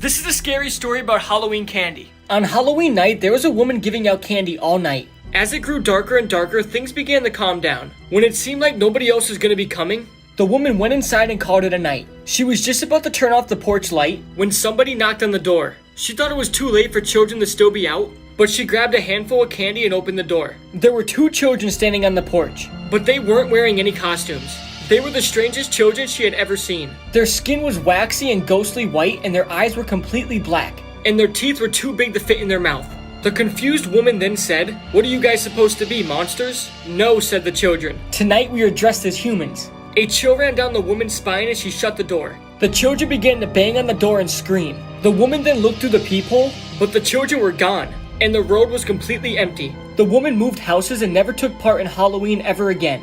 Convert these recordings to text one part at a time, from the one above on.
This is a scary story about Halloween candy. On Halloween night, there was a woman giving out candy all night. As it grew darker and darker, things began to calm down. When it seemed like nobody else was going to be coming, The woman went inside and called it a night. She was just about to turn off the porch light when somebody knocked on the door. She thought it was too late for children to still be out, but she grabbed a handful of candy and opened the door. There were two children standing on the porch. But they weren't wearing any costumes. They were the strangest children she had ever seen. Their skin was waxy and ghostly white, and their eyes were completely black. And their teeth were too big to fit in their mouth. The confused woman then said, "What are you guys supposed to be, monsters?" "No," said the children. "Tonight we are dressed as humans." A chill ran down the woman's spine as she shut the door. The children began to bang on the door and scream. The woman then looked through the peephole, But the children were gone, and the road was completely empty. The woman moved houses and never took part in Halloween ever again.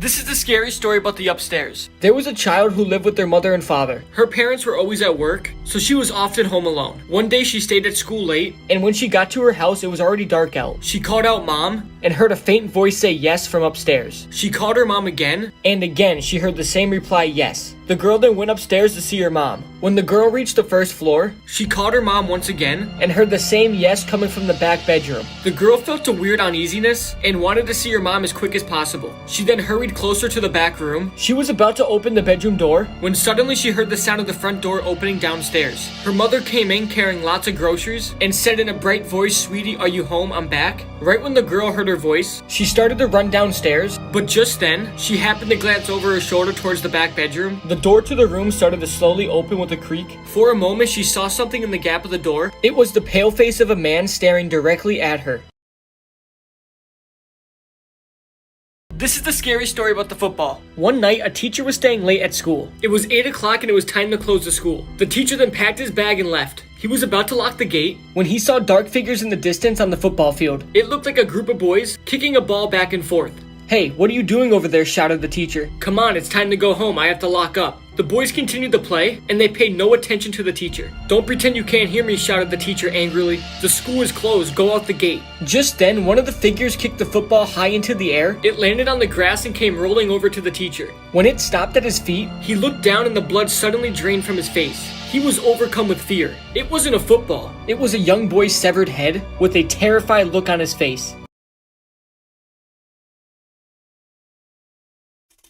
This is the scary story about the upstairs. There was a child who lived with their mother and father, Her parents were always at work, so she was often home alone. One day she stayed at school late. and when she got to her house, it was already dark out, She called out mom, and heard a faint voice say yes from upstairs. she called her mom again, And again, she heard the same reply, yes. The girl then went upstairs to see her mom. When the girl reached the first floor, she called her mom once again. and heard the same yes coming from the back bedroom. The girl felt a weird uneasiness and wanted to see her mom as quick as possible. She then hurried closer to the back room She was about to open the bedroom door, when suddenly she heard the sound of the front door opening downstairs. Her mother came in carrying lots of groceries and said in a bright voice, "Sweetie, are you home? I'm back." Right when the girl heard her voice, she started to run downstairs. but just then, she happened to glance over her shoulder towards the back bedroom. The door to the room started to slowly open with a creak. For a moment, she saw something in the gap of the door. It was the pale face of a man staring directly at her. This is the scary story about the football. One night, a teacher was staying late at school. It was 8 o'clock and it was time to close the school. The teacher then packed his bag and left. He was about to lock the gate When he saw dark figures in the distance on the football field. It looked like a group of boys kicking a ball back and forth. "Hey, what are you doing over there?" shouted the teacher. "Come on, it's time to go home. I have to lock up." The boys continued to play, and they paid no attention to the teacher. "Don't pretend you can't hear me," shouted the teacher angrily. "The school is closed. Go out the gate." Just then, one of the figures kicked the football high into the air. It landed on the grass and came rolling over to the teacher. When it stopped at his feet, He looked down and the blood suddenly drained from his face. He was overcome with fear. It wasn't a football. it was a young boy's severed head with a terrified look on his face.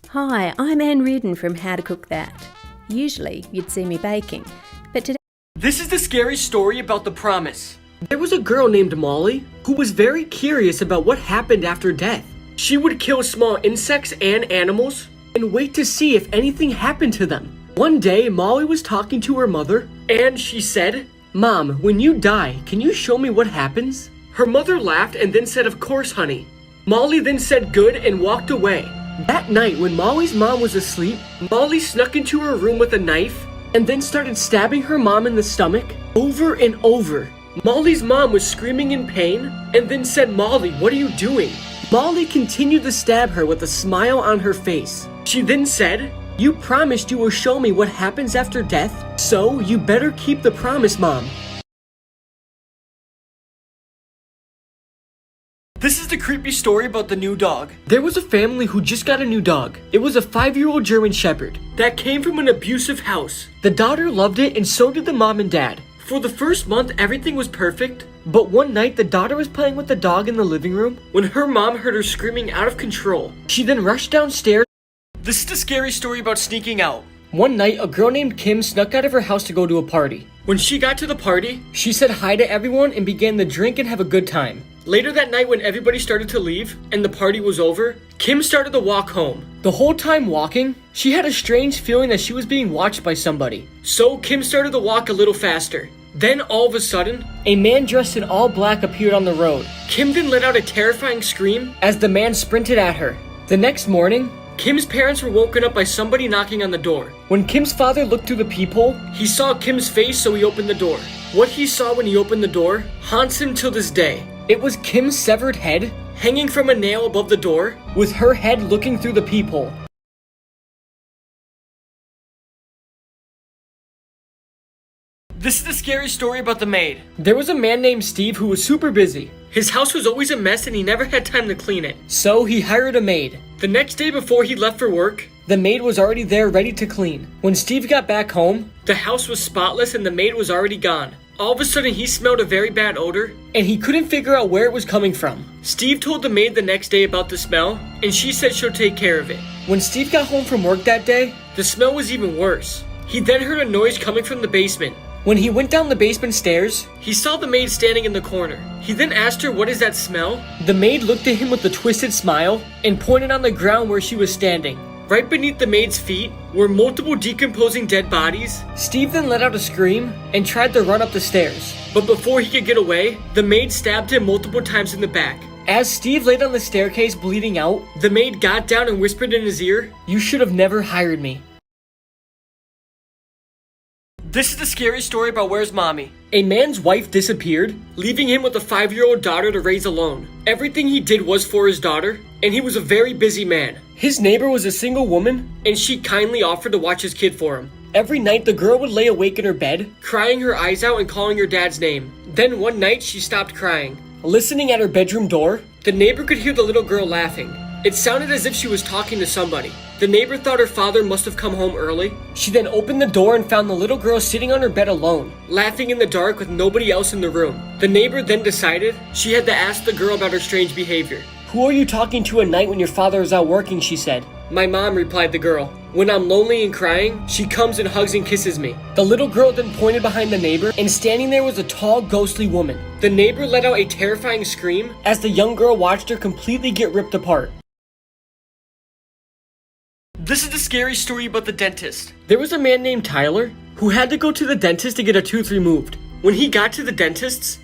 Hi, I'm Anne Reardon from How to Cook That. Usually you'd see me baking, but today This is the scary story about the promise. There was a girl named Molly who was very curious about what happened after death. She would kill small insects and animals and wait to see if anything happened to them. One day, Molly was talking to her mother and she said, "Mom, when you die, can you show me what happens?" Her mother laughed and then said, "Of course, honey." Molly then said good and walked away. That night, when Molly's mom was asleep, Molly snuck into her room with a knife and then started stabbing her mom in the stomach over and over. Molly's mom was screaming in pain and then said, "Molly, what are you doing?" Molly continued to stab her with a smile on her face. She then said, "You promised you will show me what happens after death, so you better keep the promise, Mom." This is the creepy story about the new dog. There was a family who just got a new dog. It was a 5-year-old German Shepherd that came from an abusive house. The daughter loved it and so did the mom and dad. For the first month, everything was perfect. But one night, the daughter was playing with the dog in the living room when her mom heard her screaming out of control. She then rushed downstairs. This is the scary story about sneaking out. One night, a girl named Kim snuck out of her house to go to a party. When she got to the party, she said hi to everyone and began to drink and have a good time. Later that night, when everybody started to leave and the party was over, Kim started to walk home. The whole time walking, she had a strange feeling that she was being watched by somebody. So Kim started to walk a little faster. Then all of a sudden, A man dressed in all black appeared on the road. Kim then let out a terrifying scream. As the man sprinted at her. The next morning, Kim's parents were woken up by somebody knocking on the door. when Kim's father looked through the peephole, He saw Kim's face, so he opened the door. What he saw when he opened the door haunts him till this day. it was Kim's severed head, Hanging from a nail above the door, with her head looking through the peephole. this is the scary story about the maid. There was a man named Steve who was super busy. His house was always a mess and he never had time to clean it. So he hired a maid. The next day before he left for work, The maid was already there ready to clean. When Steve got back home, the house was spotless and the maid was already gone. All of a sudden he smelled a very bad odor and he couldn't figure out where it was coming from. Steve told the maid the next day about the smell and she said she'll take care of it. When Steve got home from work that day, the smell was even worse. He then heard a noise coming from the basement. When he went down the basement stairs, he saw the maid standing in the corner. He then asked her, "What is that smell?" The maid looked at him with a twisted smile and pointed on the ground where she was standing. Right beneath the maid's feet were multiple decomposing dead bodies. Steve then let out a scream and tried to run up the stairs. But before he could get away, the maid stabbed him multiple times in the back. As Steve laid on the staircase bleeding out, the maid got down and whispered in his ear, "You should have never hired me." This is the scary story about Where's Mommy. A man's wife disappeared, leaving him with a 5-year-old daughter to raise alone. Everything he did was for his daughter, and he was a very busy man. His neighbor was a single woman, and she kindly offered to watch his kid for him. Every night, the girl would lay awake in her bed, crying her eyes out and calling her dad's name. Then one night, she stopped crying. Listening at her bedroom door, the neighbor could hear the little girl laughing. It sounded as if she was talking to somebody. The neighbor thought her father must have come home early. She then opened the door and found the little girl sitting on her bed alone, laughing in the dark with nobody else in the room. The neighbor then decided she had to ask the girl about her strange behavior. "Who are you talking to at night when your father is out working?" she said. "My mom," replied the girl. "When I'm lonely and crying, she comes and hugs and kisses me." The little girl then pointed behind the neighbor, and standing there was a tall, ghostly woman. The neighbor let out a terrifying scream as the young girl watched her completely get ripped apart. This is the scary story about the dentist. There was a man named Tyler who had to go to the dentist to get a tooth removed. When he got to the dentist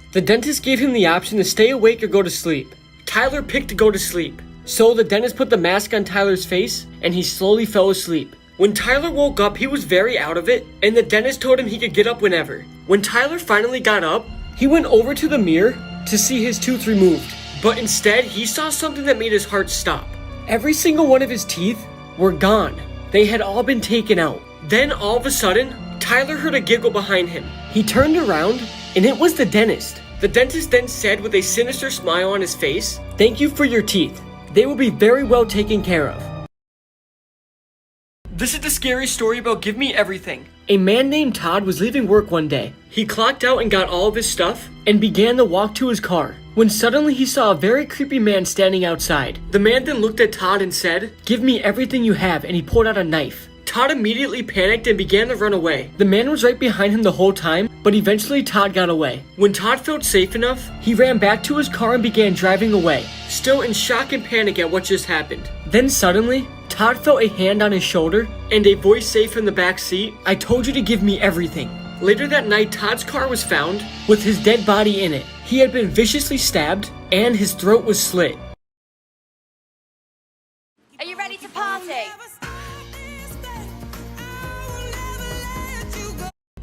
gave him the option to stay awake or go to sleep. Tyler picked to go to sleep. So the dentist put the mask on Tyler's face and he slowly fell asleep. When Tyler woke up, he was very out of it, and the dentist told him he could get up whenever. When Tyler finally got up, he went over to the mirror to see his tooth removed. But instead, he saw something that made his heart stop. Every single one of his teeth were gone. They had all been taken out. Then all of a sudden, Tyler heard a giggle behind him. He turned around and it was the dentist. The dentist then said with a sinister smile on his face, "Thank you for your teeth. They will be very well taken care of." This is the scary story about Give Me Everything. A man named Todd was leaving work one day. He clocked out and got all of his stuff and began to walk to his car, when suddenly he saw a very creepy man standing outside. The man then looked at Todd and said, "Give me everything you have," and he pulled out a knife. Todd immediately panicked and began to run away. The man was right behind him the whole time, but eventually Todd got away. When Todd felt safe enough, he ran back to his car and began driving away, still in shock and panic at what just happened. Then suddenly, Todd felt a hand on his shoulder and a voice say from the back seat, "I told you to give me everything." Later that night, Todd's car was found with his dead body in it. He had been viciously stabbed and his throat was slit. Are you ready to party?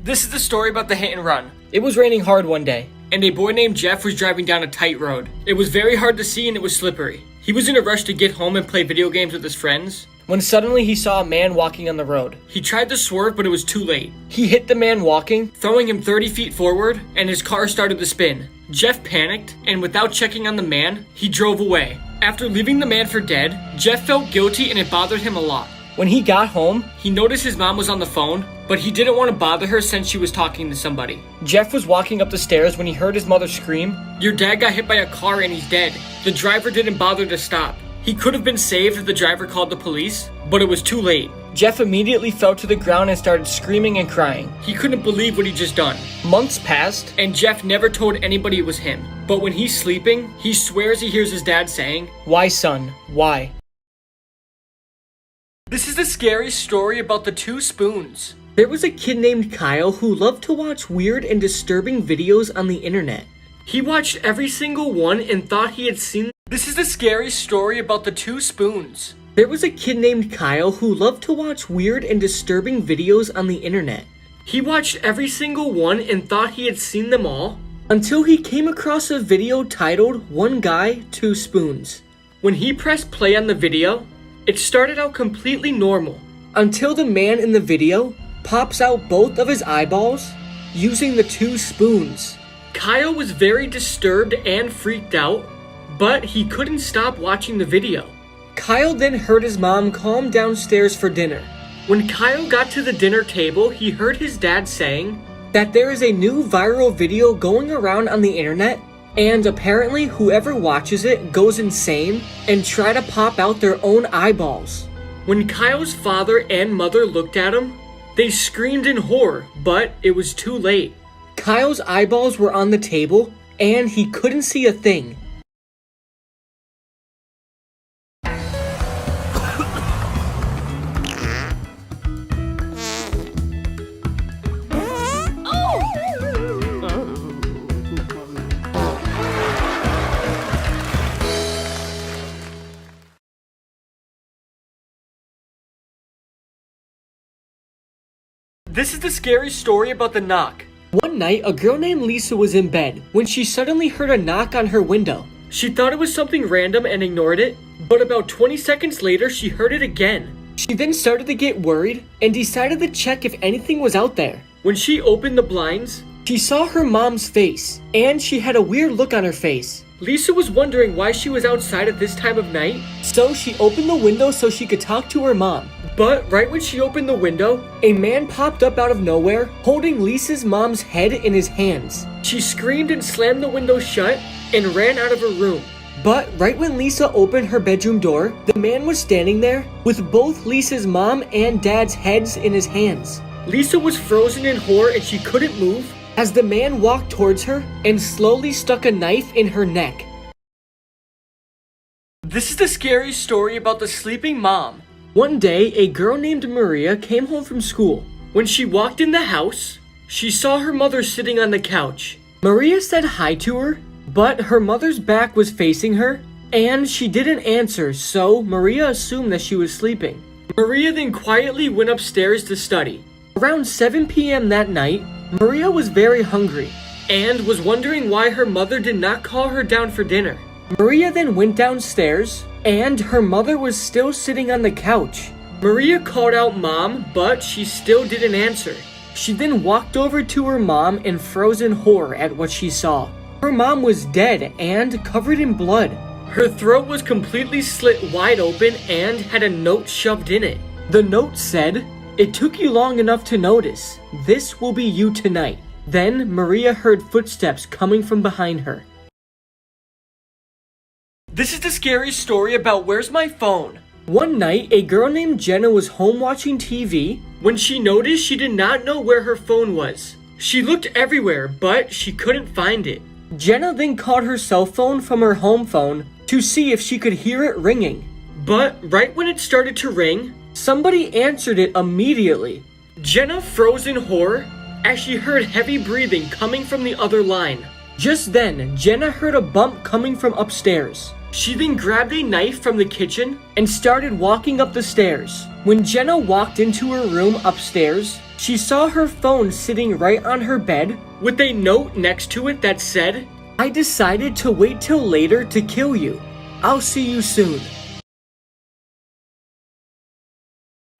This is the story about the hit and run. It was raining hard one day, and a boy named Jeff was driving down a tight road. It was very hard to see and it was slippery. He was in a rush to get home and play video games with his friends, when suddenly he saw a man walking on the road. He tried to swerve, but it was too late. He hit the man walking, throwing him 30 feet forward, and his car started to spin. Jeff panicked, and without checking on the man, he drove away. After leaving the man for dead, Jeff felt guilty and it bothered him a lot. When he got home, he noticed his mom was on the phone, but he didn't want to bother her since she was talking to somebody. Jeff was walking up the stairs when he heard his mother scream, "Your dad got hit by a car and he's dead." The driver didn't bother to stop. He could have been saved if the driver called the police, but it was too late. Jeff immediately fell to the ground and started screaming and crying. He couldn't believe what he'd just done. Months passed, and Jeff never told anybody it was him. But when he's sleeping, he swears he hears his dad saying, "Why, son? Why?" This is the scary story about the 2 spoons. There was a kid named Kyle who loved to watch weird and disturbing videos on the internet. He watched every single one and thought he had seen. This is the scary story about the 2 spoons. There was a kid named Kyle who loved to watch weird and disturbing videos on the internet. He watched every single one and thought he had seen them all, until he came across a video titled "One Guy, 2 Spoons." When he pressed play on the video, it started out completely normal, until the man in the video pops out both of his eyeballs using the 2 spoons. Kyle was very disturbed and freaked out, but he couldn't stop watching the video. Kyle then heard his mom call him downstairs for dinner. When Kyle got to the dinner table, he heard his dad saying that there is a new viral video going around on the internet, and apparently whoever watches it goes insane and try to pop out their own eyeballs. When Kyle's father and mother looked at him, they screamed in horror, but it was too late. Kyle's eyeballs were on the table, and he couldn't see a thing. This is the scary story about the knock. One night, a girl named Lisa was in bed when she suddenly heard a knock on her window. She thought it was something random and ignored it, but about 20 seconds later, she heard it again. She then started to get worried and decided to check if anything was out there. When she opened the blinds, she saw her mom's face, and she had a weird look on her face. Lisa was wondering why she was outside at this time of night, so she opened the window so she could talk to her mom. But right when she opened the window, a man popped up out of nowhere, holding Lisa's mom's head in his hands. She screamed and slammed the window shut and ran out of her room. But right when Lisa opened her bedroom door, the man was standing there with both Lisa's mom and dad's heads in his hands. Lisa was frozen in horror and she couldn't move as the man walked towards her and slowly stuck a knife in her neck. This is the scary story about the sleeping mom. One day, a girl named Maria came home from school. When she walked in the house, she saw her mother sitting on the couch. Maria said hi to her, but her mother's back was facing her, and she didn't answer, so Maria assumed that she was sleeping. Maria then quietly went upstairs to study. Around 7 p.m. that night, Maria was very hungry and was wondering why her mother did not call her down for dinner. Maria then went downstairs, and her mother was still sitting on the couch. Maria called out Mom, but she still didn't answer. She then walked over to her mom and froze in horror at what she saw. Her mom was dead and covered in blood. Her throat was completely slit wide open and had a note shoved in it. The note said, "It took you long enough to notice. This will be you tonight." Then Maria heard footsteps coming from behind her. This is the scary story about Where's My Phone? One night, a girl named Jenna was home watching TV when she noticed she did not know where her phone was. She looked everywhere, but she couldn't find it. Jenna then called her cell phone from her home phone to see if she could hear it ringing. But right when it started to ring, somebody answered it immediately. Jenna froze in horror as she heard heavy breathing coming from the other line. Just then, Jenna heard a bump coming from upstairs. She then grabbed a knife from the kitchen and started walking up the stairs. When Jenna walked into her room upstairs, she saw her phone sitting right on her bed with a note next to it that said, "I decided to wait till later to kill you. I'll see you soon."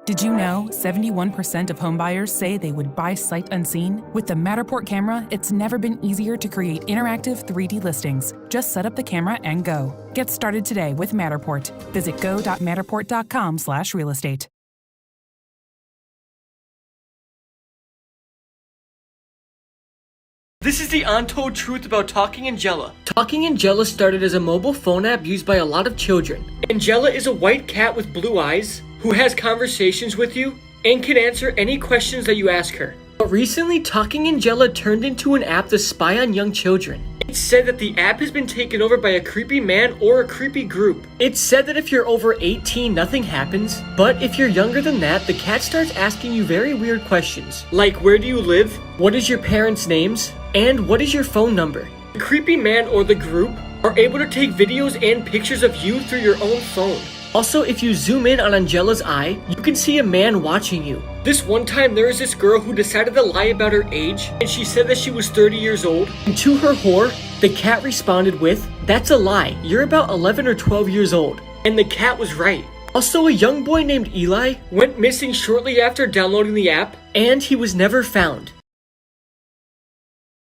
Did you know 71% of homebuyers say they would buy sight unseen? With the Matterport camera, it's never been easier to create interactive 3D listings. Just set up the camera and go. Get started today with Matterport. Visit go.matterport.com/real estate. This is the untold truth about Talking Angela. Talking Angela started as a mobile phone app used by a lot of children. Angela is a white cat with blue eyes who has conversations with you and can answer any questions that you ask her. But recently, Talking Angela turned into an app to spy on young children. It's said that the app has been taken over by a creepy man or a creepy group. It's said that if you're over 18, nothing happens, but if you're younger than that, the cat starts asking you very weird questions, like where do you live, what is your parents' names, and what is your phone number. The creepy man or the group are able to take videos and pictures of you through your own phone. Also, if you zoom in on Angela's eye, you can see a man watching you. This one time, there was this girl who decided to lie about her age, and she said that she was 30 years old. And to her horror, the cat responded with, "That's a lie. You're about 11 or 12 years old." And the cat was right. Also, a young boy named Eli went missing shortly after downloading the app, and he was never found.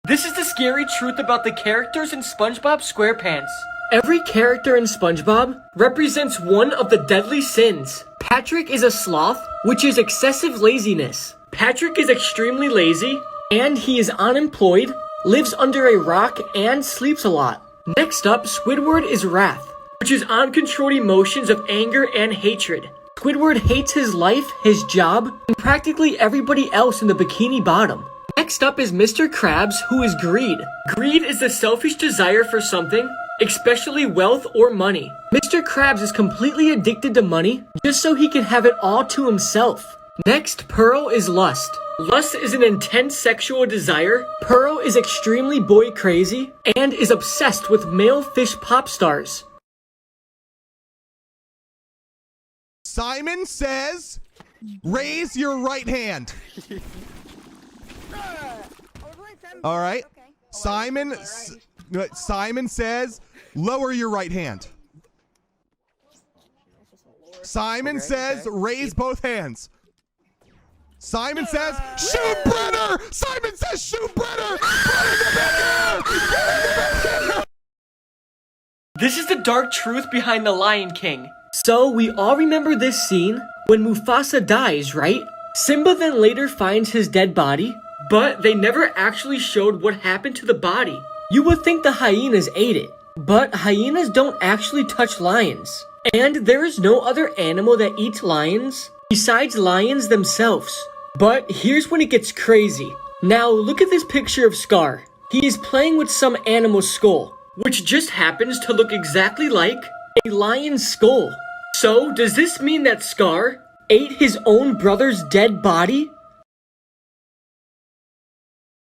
This is the scary truth about the characters in SpongeBob SquarePants. Every character in SpongeBob represents one of the deadly sins. Patrick is a sloth, which is excessive laziness. Patrick is extremely lazy, and he is unemployed, lives under a rock, and sleeps a lot. Next up, Squidward is wrath, which is uncontrolled emotions of anger and hatred. Squidward hates his life, his job, and practically everybody else in the Bikini Bottom. Next up is Mr. Krabs, who is greed. Greed is the selfish desire for something, especially wealth or money. Mr. Krabs is completely addicted to money just so he can have it all to himself. Next, Pearl is lust. Lust is an intense sexual desire. Pearl is extremely boy crazy and is obsessed with male fish pop stars. Simon says, raise your right hand. All right. Simon says, lower your right hand. Simon says, raise both hands. Simon says, shoot Brenner! Simon says, shoot Brenner! This is the dark truth behind the Lion King. So we all remember this scene when Mufasa dies, right? Simba then later finds his dead body, but they never actually showed what happened to the body. You would think the hyenas ate it, but hyenas don't actually touch lions. And there is no other animal that eats lions besides lions themselves. But here's when it gets crazy. Now look at this picture of Scar. He is playing with some animal's skull, which just happens to look exactly like a lion's skull. So does this mean that Scar ate his own brother's dead body?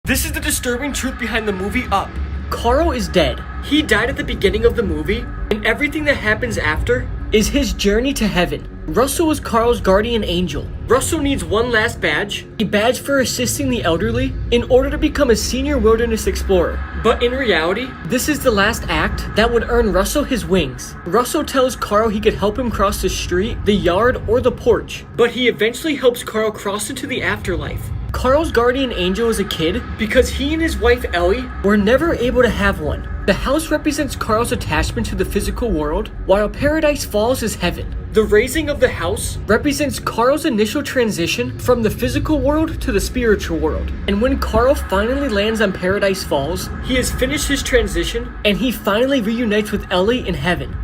This is the disturbing truth behind the movie Up. Carl is dead. He died at the beginning of the movie, and everything that happens after is his journey to heaven. Russell is Carl's guardian angel. Russell needs one last badge, a badge for assisting the elderly, in order to become a senior wilderness explorer. But in reality, this is the last act that would earn Russell his wings. Russell tells Carl he could help him cross the street, the yard, or the porch, but he eventually helps Carl cross into the afterlife. Carl's guardian angel is a kid because he and his wife Ellie were never able to have one. The house represents Carl's attachment to the physical world, while Paradise Falls is heaven. The raising of the house represents Carl's initial transition from the physical world to the spiritual world. And when Carl finally lands on Paradise Falls, he has finished his transition and he finally reunites with Ellie in heaven.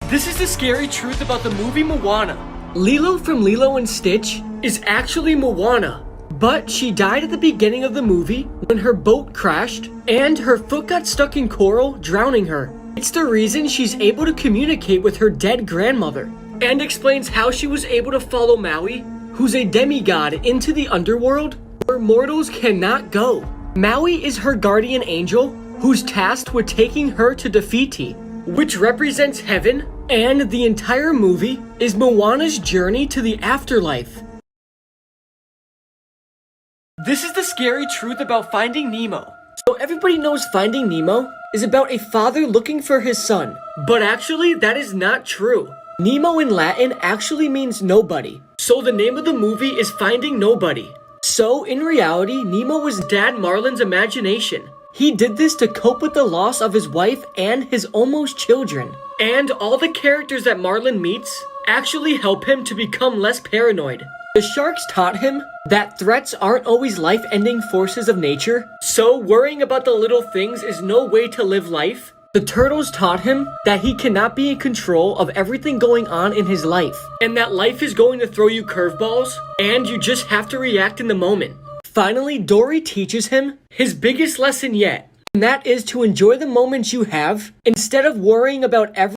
This is the scary truth about the movie Moana. Lilo from Lilo and Stitch is actually Moana, but she died at the beginning of the movie when her boat crashed and her foot got stuck in coral, drowning her. It's the reason she's able to communicate with her dead grandmother, and explains how she was able to follow Maui, who's a demigod, into the underworld where mortals cannot go. Maui is her guardian angel, who's tasked with taking her to Te Fiti, which represents heaven, and the entire movie is Moana's journey to the afterlife. This is the scary truth about Finding Nemo. So everybody knows Finding Nemo is about a father looking for his son, but actually that is not true. Nemo in Latin actually means nobody, so the name of the movie is Finding Nobody. So in reality, Nemo was Dad Marlin's imagination. He did this to cope with the loss of his wife and his almost children. And all the characters that Marlin meets actually help him to become less paranoid. The sharks taught him that threats aren't always life-ending forces of nature, so worrying about the little things is no way to live life. The turtles taught him that he cannot be in control of everything going on in his life, and that life is going to throw you curveballs, and you just have to react in the moment. Finally, Dory teaches him his biggest lesson yet, and that is to enjoy the moments you have instead of worrying about every